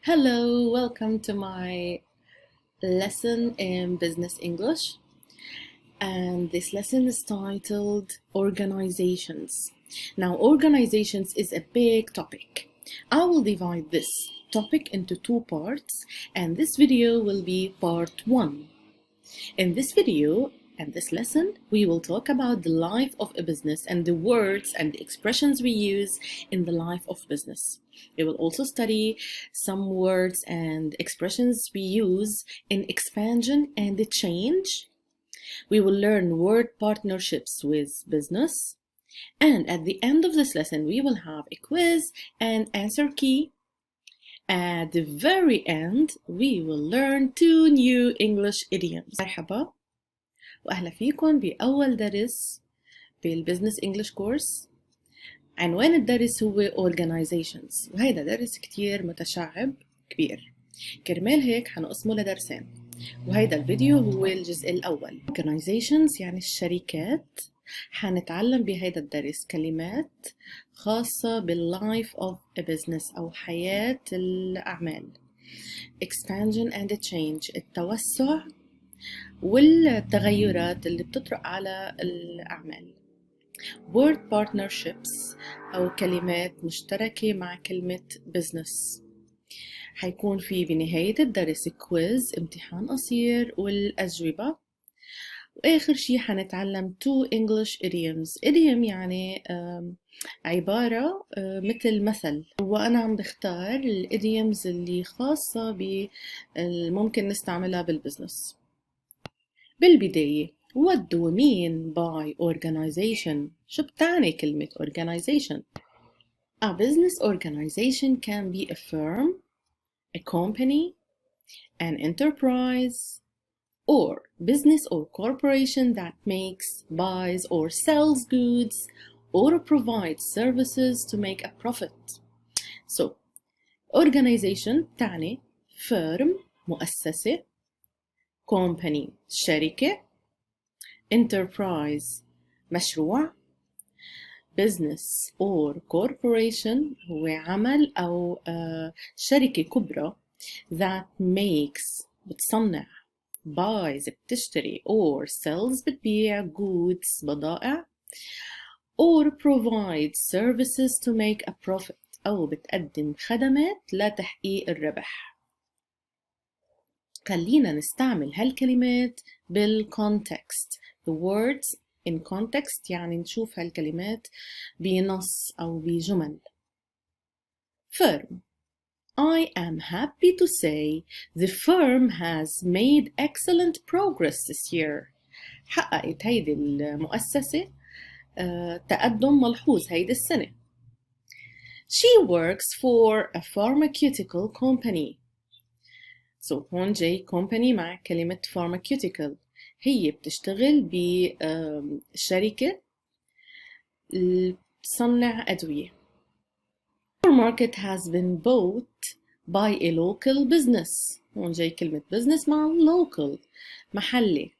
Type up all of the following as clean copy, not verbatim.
Hello, welcome to my lesson in business English. And this lesson is titled Organizations. Now, organizations is a big topic. I will divide this topic into two parts, and this video will be part one. In this video and this lesson, we will talk about the life of a business and the words and the expressions we use in the life of business. We will also study some words and expressions we use in expansion and the change. We will learn word partnerships with business. And at the end of this lesson, we will have a quiz and answer key. At the very end, we will learn two new English idioms. مرحبا وأهلا فيكم بأول درس بالبزنس إنجليش كورس. عنوان الدرس هو Organizations، وهيدا درس كتير متشعب كبير، كرمال هيك حنقسمه لدرسين، وهيدا الفيديو هو الجزء الأول. Organizations يعني الشركات. حنتعلم بهيدا الدرس كلمات خاصة بالlife of a business أو حياة الأعمال. Expansion and change، التوسع والتغيرات اللي بتطرق على الأعمال. word partnerships أو كلمات مشتركة مع كلمة business. حيكون في بنهاية الدرس كويز، امتحان قصير والأجوبة. وآخر شي حنتعلم two English idioms. idiom يعني عبارة مثل مثل، وأنا عم بختار الidioms اللي خاصة ممكن نستعملها بالبزنس. بالبداية what do we mean by organization؟ شو بتعني كلمة organization؟ A business organization can be a firm, a company, an enterprise, or business or corporation that makes, buys, or sells goods or provides services to make a profit. So, organization تعني firm مؤسسة، company شركة، enterprise مشروع، business or corporation هو عمل أو شركة كبرى that makes بتصنع، buys بتشتري، or sells بتبيع goods بضائع، or provides services to make a profit أو بتقدم خدمات لتحقيق الربح. خلينا نستعمل هالكلمات بالcontext. The words in context يعني نشوف هالكلمات بنص أو بجمل. firm. I am happy to say the firm has made excellent progress this year. حققت هيدي المؤسسة تقدم ملحوظ هيدي السنة. She works for a pharmaceutical company. So هون جاي company مع كلمة pharmaceutical. هي بتشتغل بشركة تصنع أدوية. Our market has been bought by a local business. هون جاي كلمة business مع local محلي.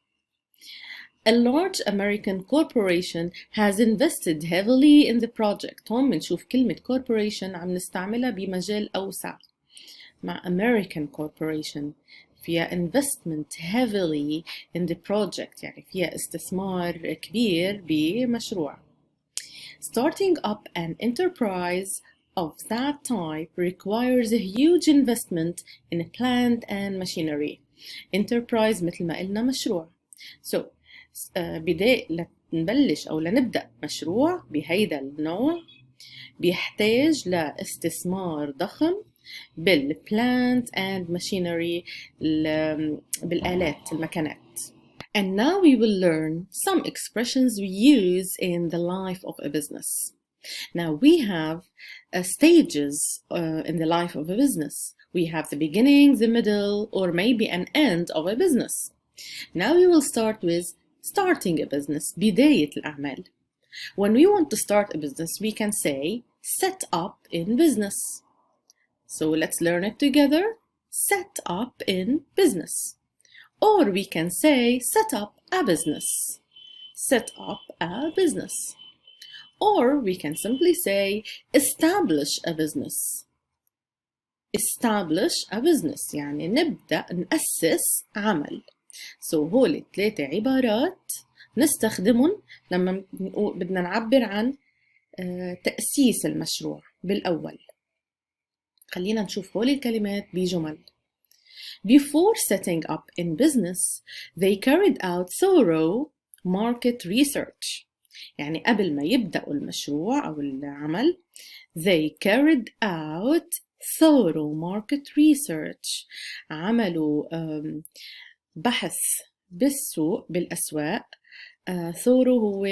A large American corporation has invested heavily in the project. هون بنشوف كلمة corporation عم نستعملها بمجال أوسع مع American corporation. فيها investment heavily in the project يعني فيها استثمار كبير بمشروع. Starting up an enterprise of that type requires a huge investment in a plant and machinery. Enterprise مثل ما قلنا مشروع. So نبلش أو لنبدأ مشروع بهيدا النوع بيحتاج لاستثمار ضخم بالplant and machinery بالآلات المكانات. And now we will learn some expressions we use in the life of a business. Now we have stages in the life of a business. We have the beginning, the middle, or maybe an end of a business. Now we will start with starting a business, بداية الأعمال. When we want to start a business, we can say set up in business. So let's learn it together. Set up in business. Or we can say set up a business. Set up a business. Or we can simply say establish a business. establish a business يعني نبدأ نأسس عمل. So هول 3 عبارات نستخدمهم لما بدنا نعبر عن تأسيس المشروع بالأول. خلينا نشوف هول الكلمات بجمل. Before setting up in business, they carried out thorough market research. يعني قبل ما يبدأوا المشروع أو العمل they carried out thorough market research. عملوا بحث بالسوق بالأسواق. thorough هو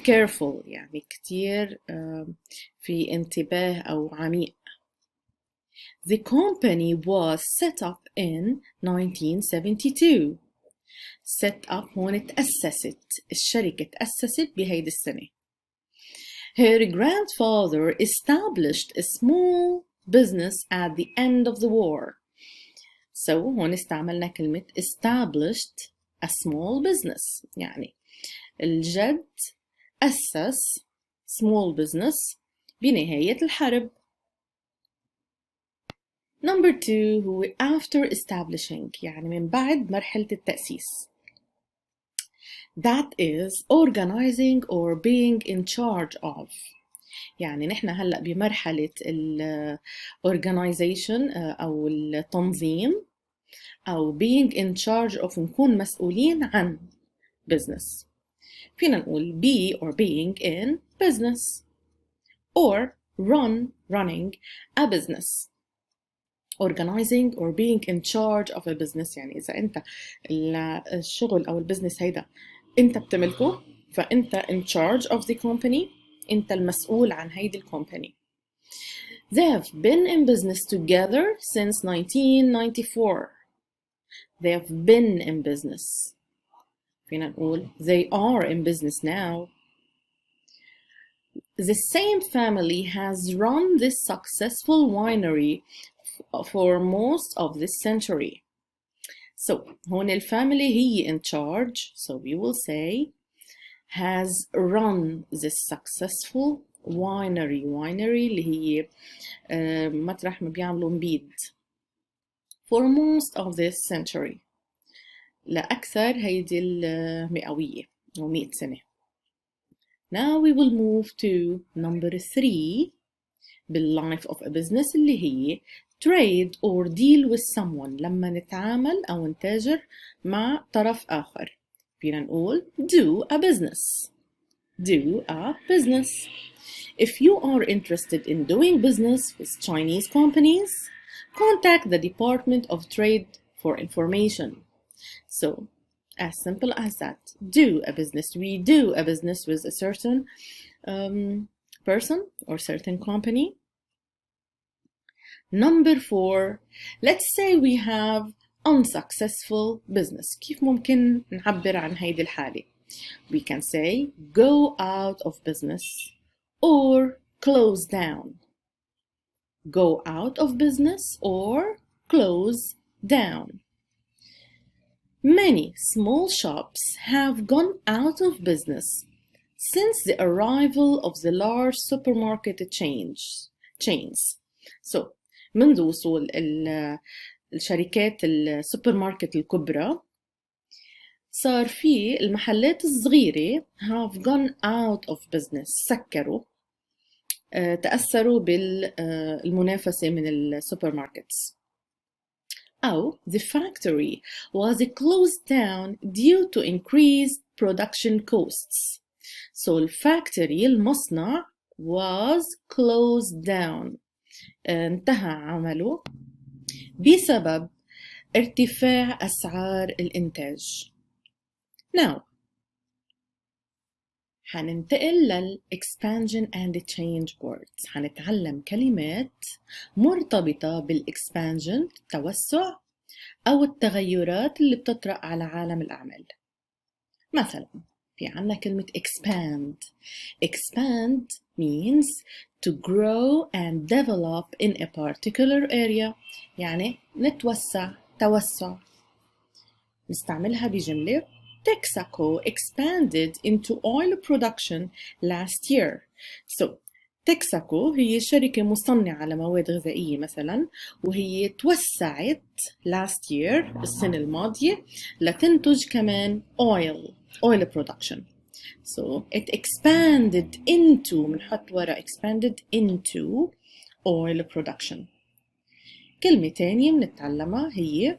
careful يعني كتير في انتباه أو عميق. The company was set up in 1972. set up هون تأسست، الشركة تأسست بهيدي السنة. Her grandfather established a small business at the end of the war. So هون استعملنا كلمة established a small business يعني الجد أسس small business بنهاية الحرب. Number 2 هو after establishing يعني من بعد مرحلة التأسيس. That is organizing or being in charge of. يعني نحن هلأ بمرحلة organization أو التنظيم أو being in charge of نكون مسؤولين عن business. فينا نقول be or being in business or running a business. organizing or being in charge of a business يعني إذا أنت الشغل أو البزنس هيدا أنت بتملكه فأنت in charge of the company، أنت المسؤول عن هيدي الكومباني. They have been in business together since 1994. They have been in business. فينا نقول they are in business now. The same family has run this successful winery for most of this century. So هون الفاميلي هي in charge, so we will say has run this successful winery. winery اللي هي مطرح ما بيعملوا نبيد for most of this century لأكثر هيدي المئوية أو 100 سنة. Now we will move to number 3 بالlife of a business اللي هي trade or deal with someone لما نتعامل أو نتاجر مع طرف آخر. فينا نقول do a business. do a business. If you are interested in doing business with Chinese companies, contact the Department of Trade for information. So, as simple as that. Do a business. We do a business with a certain person or certain company. Number 4, let's say we have unsuccessful business. كيف ممكن نعبر عن هيدي الحالة؟ We can say go out of business or close down. Go out of business or close down. Many small shops have gone out of business since the arrival of the large supermarket chains. So, منذ وصول الشركات السوبر ماركت الكبرى صار في المحلات الصغيرة have gone out of business سكروا تأثروا بالمنافسة من السوبر ماركتس. أو the factory was closed down due to increased production costs. So الفاكتوري المصنع was closed down انتهى عمله بسبب ارتفاع أسعار الإنتاج. Now حننتقل لل-expansion and change words. حنتعلم كلمات مرتبطة بال-expansion التوسع أو التغيرات اللي بتطرأ على عالم الأعمال. مثلا في عنا كلمة expand. expand means to grow and develop in a particular area يعني نتوسع توسع. نستعملها بجملة Texaco expanded into oil production last year. So تكساكو هي شركة مصنعة لمواد غذائية مثلا، وهي توسعت last year السنة الماضية لتنتج كمان oil production. So it expanded into بنحط ورا expanded into oil production. كلمة تانية بنتعلمها هي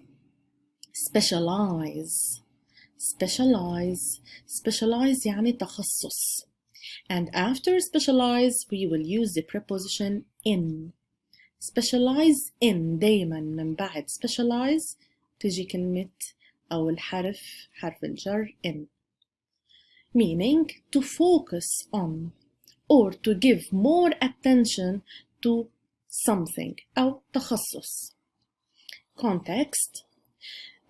specialize. specialize يعني تخصص. And after specialize we will use the preposition in. specialize in دايما من بعد specialize تجي كلمة أو حرف الجر in, meaning to focus on or to give more attention to something أو تخصص. Context: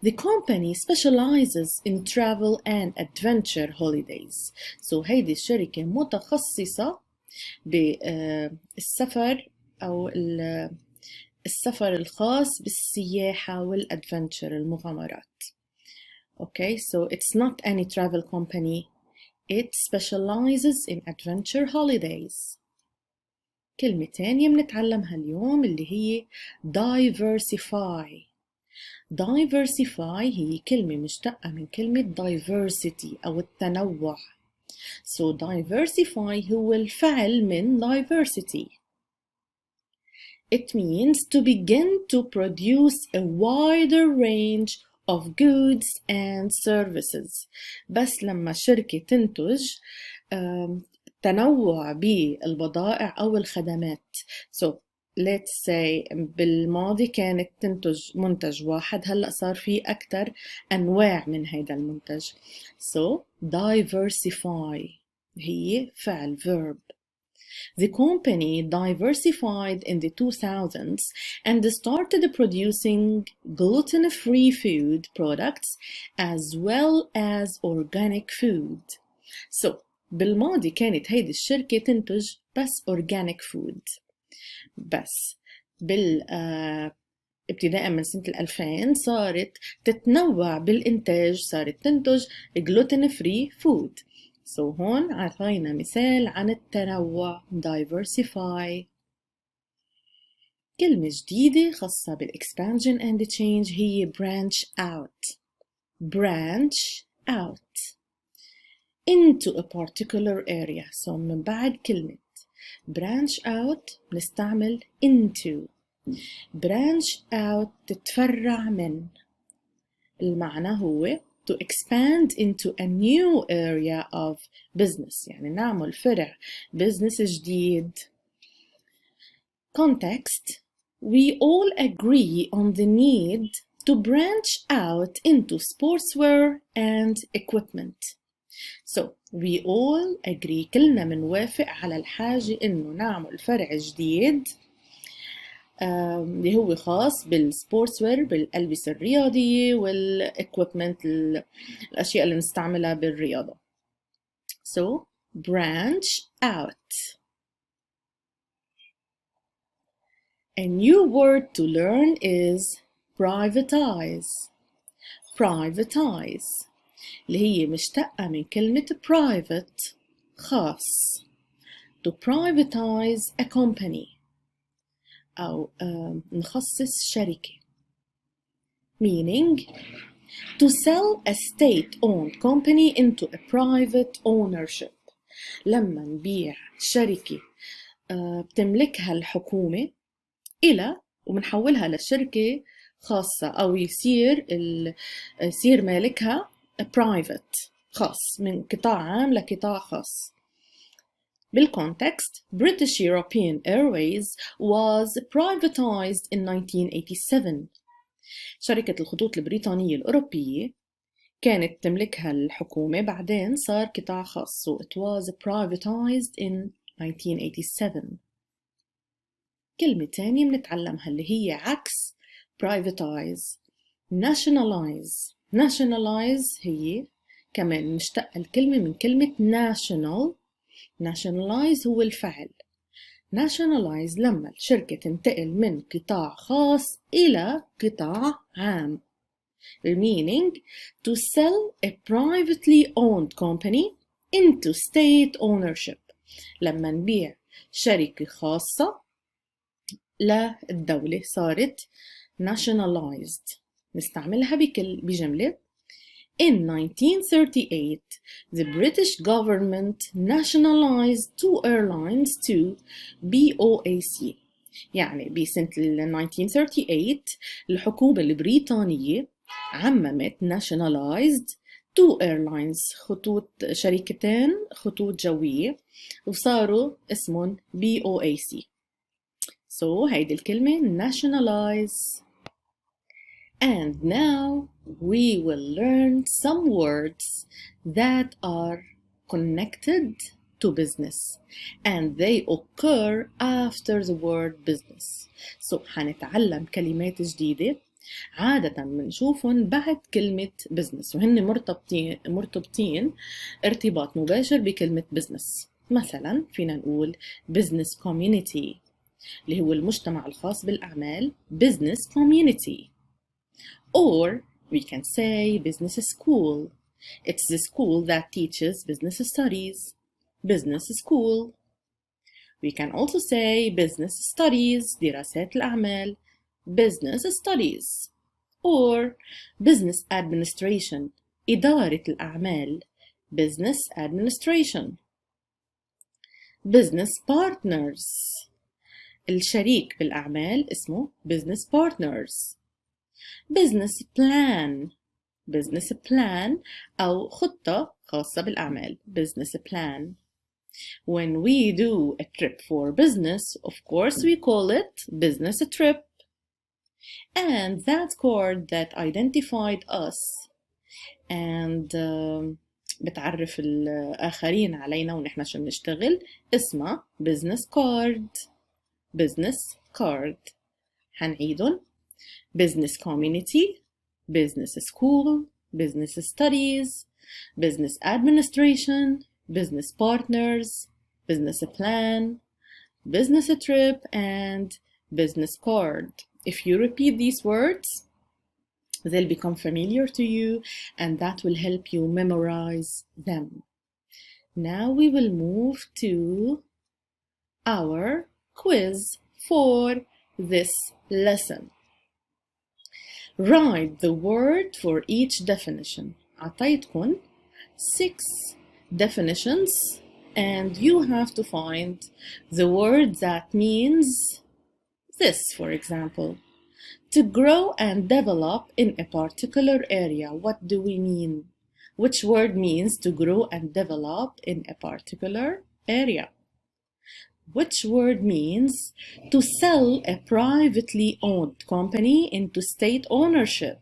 the company specializes in travel and adventure holidays. So هيدي الشركة متخصصة بالسفر أو السفر الخاص بالسياحة والادفنتشر المغامرات. Okay, so it's not any travel company. It specializes in adventure holidays. كلمة تانية بنتعلمها اليوم اللي هي diversify. diversify هي كلمة مشتقة من كلمة diversity أو التنوع. So diversify هو الفعل من diversity. It means to begin to produce a wider range of goods and services. بس لما شركة تنتج تنوع بالبضائع أو الخدمات. So let's say بالماضي كانت تنتج منتج واحد، هلأ صار في أكتر أنواع من هيدا المنتج. So diversify هي فعل verb. The company diversified in the 2000s and started producing gluten-free food products as well as organic food. So بالماضي كانت هيدي الشركة تنتج بس organic food. بس ابتداء من سنة 2000 صارت تتنوع بالإنتاج، صارت تنتج gluten free food. So هون عطينا مثال عن التنوع diversify. كلمة جديدة خاصة بالexpansion and the change هي branch out. branch out into a particular area. So من بعد كلمة branch out نستعمل into. branch out تتفرع من. المعنى هو to expand into a new area of business، يعني نعمل فرع business جديد. Context: we all agree on the need to branch out into sportswear and equipment. So we all agree كلنا منوافق على الحاجة إنه نعمل فرع جديد اللي هو خاص بالسبورتس وير، بالألبسة الرياضية والإكويبمنت، الأشياء اللي نستعملها بالرياضة. So branch out. A new word to learn is privatize. privatize اللي هي مشتقة من كلمة private خاص. To privatize a company أو نخصص شركة. Meaning to sell a state-owned company into a private ownership. لما نبيع شركة بتملكها الحكومة إلى ومنحولها لشركة خاصة، أو يصير مالكها private خاص، من قطاع عام لقطاع خاص. بالcontext: British European Airways was privatized in 1987. شركة الخطوط البريطانية الأوروبية كانت تملكها الحكومة، بعدين صار قطاع خاص. So it was privatized in 1987. كلمة تانية بنتعلمها اللي هي عكس privatize. nationalize. nationalize هي كمان مشتقة الكلمة من كلمة national. nationalize هو الفعل. nationalize لما الشركة تنتقل من قطاع خاص إلى قطاع عام. meaning to sell a privately owned company into state ownership. لما نبيع شركة خاصة للدولة، صارت nationalized. نستعملها بجملة In 1938, the British government nationalized two airlines to BOAC. يعني بسنة 1938 الحكومة البريطانية عممت nationalized two airlines، شركتين خطوط جوية، وصاروا اسمهم BOAC. So هيدي الكلمة nationalize. And now we will learn some words that are connected to business and they occur after the word business. So حنتعلم كلمات جديدة عادة بنشوفهم بعد كلمة business، وهن مرتبطين ارتباط مباشر بكلمة business. مثلا فينا نقول business community اللي هو المجتمع الخاص بالأعمال، business community. Or we can say business school. It's the school that teaches business studies. Business school. We can also say business studies, دراسات الأعمال, business studies. Or business administration, إدارة الأعمال, business administration. Business partners, الشريك بالأعمال اسمه business partners. business plan أو خطة خاصة بالأعمال business plan. When we do a trip for business, of course we call it business trip. And that card that identified us and بتعرف الآخرين علينا ونحن شو بنشتغل اسمها business card. هنعيدهم: business community, business school, business studies, business administration, business partners, business plan, business trip, and business card. If you repeat these words, they'll become familiar to you and that will help you memorize them. Now we will move to our quiz for this lesson. Write the word for each definition. أعطيتكم 6 definitions and you have to find the word that means this. For example, to grow and develop in a particular area. What do we mean? Which word means to grow and develop in a particular area? Which word means to sell a privately owned company into state ownership?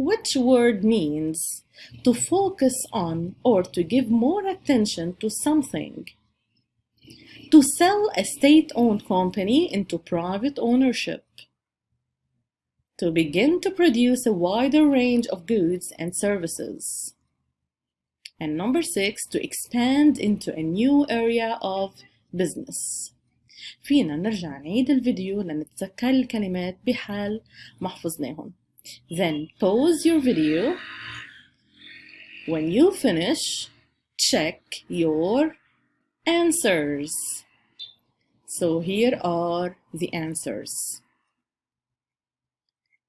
Which word means to focus on or to give more attention to something? To sell a state-owned company into private ownership. To begin to produce a wider range of goods and services. And number 6, to expand into a new area of business. فينا نرجع نعيد الفيديو لنتذكر الكلمات بحال ما حفظناهم. Then pause your video. When you finish, check your answers. So here are the answers.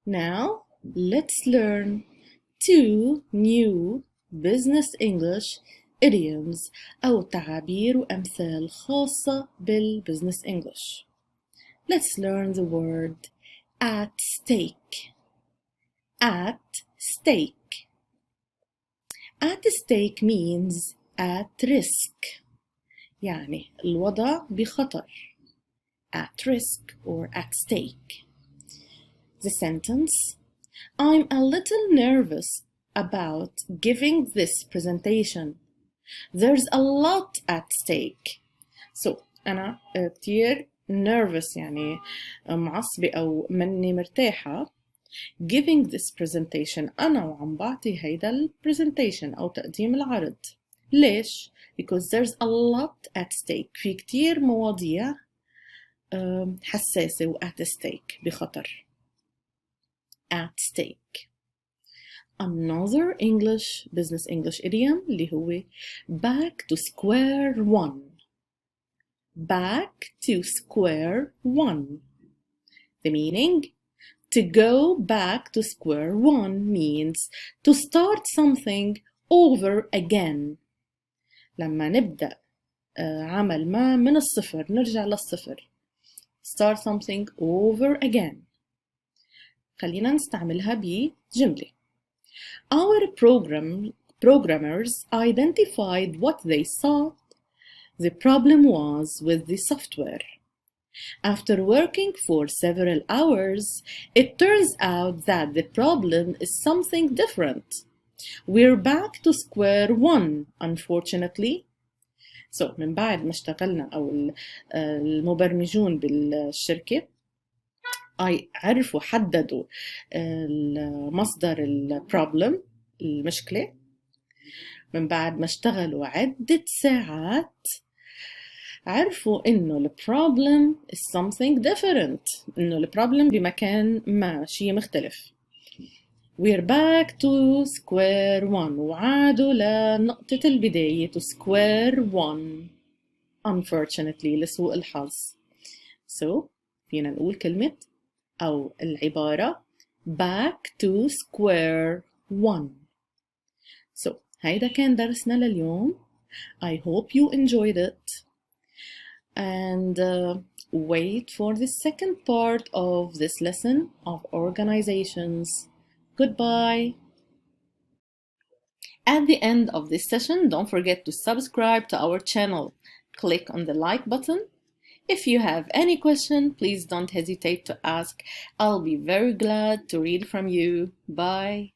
Now let's learn 2 new business English idioms أو تعابير وأمثال خاصة بالbusiness English. Let's learn the word at stake. At stake. At stake means at risk. يعني الوضع بخطر. At risk or at stake. The sentence: I'm a little nervous about giving this presentation. There's a lot at stake. So أنا كتير nervous يعني معصبة أو مني مرتاحة. Giving this presentation أنا وعم بعطي هيدا البرزنتيشن أو تقديم العرض. ليش؟ Because there's a lot at stake. في كتير مواضيع حساسة و at stake بخطر. At stake. Another business English idiom اللي هو back to square one. back to square one. The meaning: to go back to square one means to start something over again. لما نبدأ عمل ما من الصفر نرجع للصفر. Start something over again. خلينا نستعملها بجملة. Our programmers identified what they thought the problem was with the software. After working for several hours, it turns out that the problem is something different. We're back to square one, unfortunately. So, من بعد ما اشتغلنا أو المبرمجون بالشركة عرفوا حددوا مصدر البروبلم المشكلة. من بعد ما اشتغلوا عدة ساعات عرفوا إنه البروبلم is something different. إنه البروبلم بمكان ما شيء مختلف. We're back to square one. وعادوا لنقطة البداية to square one. Unfortunately لسوء الحظ. So فينا نقول كلمة أو العبارة back to square one. So هيدا كان درسنا لليوم. I hope you enjoyed it. And wait for the second part of this lesson of organizations. Goodbye. At the end of this session, don't forget to subscribe to our channel. Click on the like button. If you have any question, please don't hesitate to ask. I'll be very glad to read from you. Bye.